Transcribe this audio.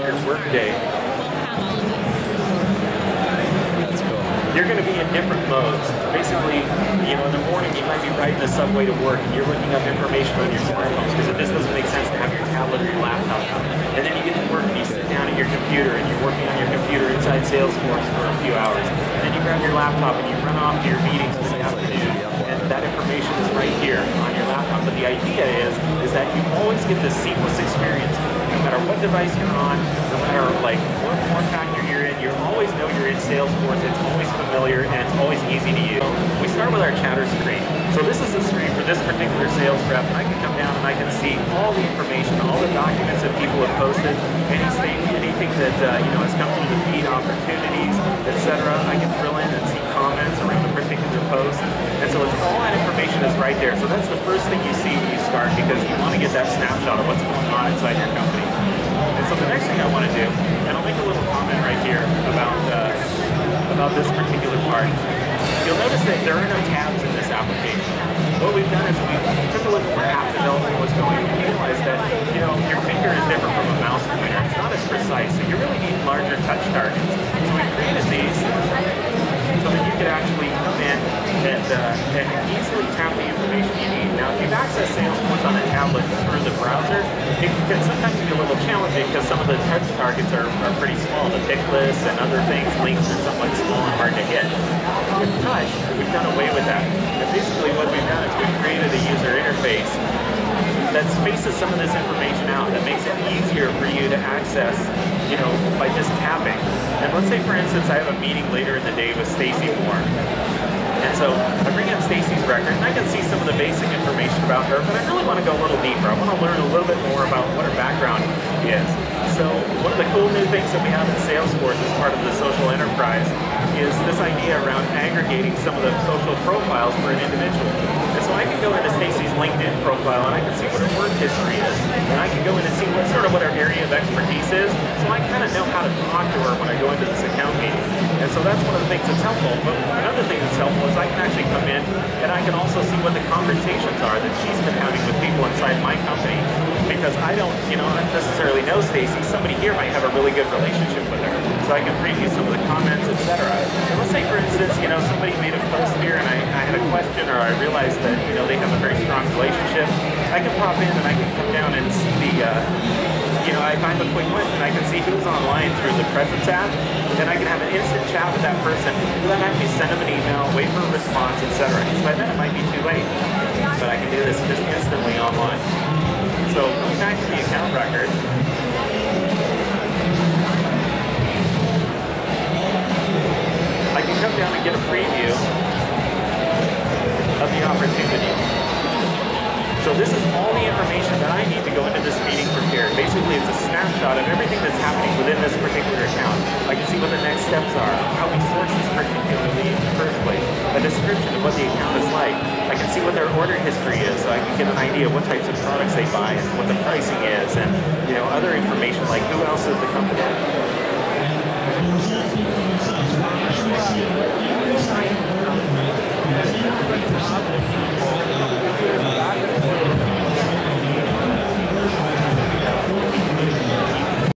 Your workday, you're going to be in different modes. Basically, in the morning you might be riding the subway to work and you're looking up information on your smartphones because this doesn't make sense to have your tablet or your laptop. And then you get to work and you sit down at your computer and you're working on your computer inside Salesforce for a few hours. And then you grab your laptop and you run off to your meetings for the afternoon. And that information is right here on your laptop. But the idea is that you always get this seamless experience. No matter what device you're on, no matter what form factor you're in, you always know you're in Salesforce. It's always familiar and it's always easy to use. We start with our chatter screen. So this is the screen for this particular sales rep. I can come down and I can see all the information, all the documents that people have posted, anything that has come through the feed, opportunities, etc. I can drill in and see comments around a particular post. And so all that information is right there. So that's the first thing you see when you start because you want to get that snapshot of what's going on inside your company. And so the next thing I want to do, and I'll make a little comment right here about this particular part. You'll notice that there are no tabs in this application. What we've done is we took a look at where app development was going and we realized that your finger is different from a mouse pointer. It's not as precise, so you really need larger touch targets. So we created these so that you could actually come in and easily tap the information you need. Now, if you've accessed Salesforce on a tablet through the browser, it can sometimes be a little challenging because some of the touch targets are pretty small. The pick lists and other things, links are somewhat small and hard to hit. With touch, we've done away with that. And basically what we've done is we've created a user interface that spaces some of this information out, that makes it easier for you to access, by just tapping. And let's say, for instance, I have a meeting later in the day with Stacy Moore. And so I bring up Stacy's record, and I can see some of the basic information about her, but I really want to go a little deeper. I want to learn a little bit more about what her background is. So one of the cool new things that we have in Salesforce as part of the social enterprise is this idea around aggregating some of the social profiles for an individual. And so I can go into Stacy's LinkedIn profile and I can see what her work history is. And I can go in and see what her area of expertise is. So I kind of know how to talk to her when I go into this account meeting. And so that's one of the things that's helpful. But another thing that's helpful is I can actually come in and I can also see what the conversations are that she's been having with people inside my company. Because I don't, necessarily know Stacy. Somebody here might have a really good relationship with her. So I can preview some of the comments, etc. And let's say, for instance, somebody made a post here and I had a question or I realized that, they have a very strong relationship. I can pop in and I can come down and see if I have a quick list and I can see who's online through the Presence app, and I can have an instant chat with that person. Then I can send them an email, wait for a response, etc. Because by then it might be too late. But I can do this just instantly online. So going back to the account record, I can come down and get a preview of the opportunity. So this is all the information that I need to go into this meeting prepared. Basically, it's a snapshot of everything that's happening within this particular account. I can see what the next steps are, how we source this particular lead in the first place, a description of what the account is like. I can see what their order history is, so I can get an idea of what types of products they buy and what the pricing is, and other information like who else is the company.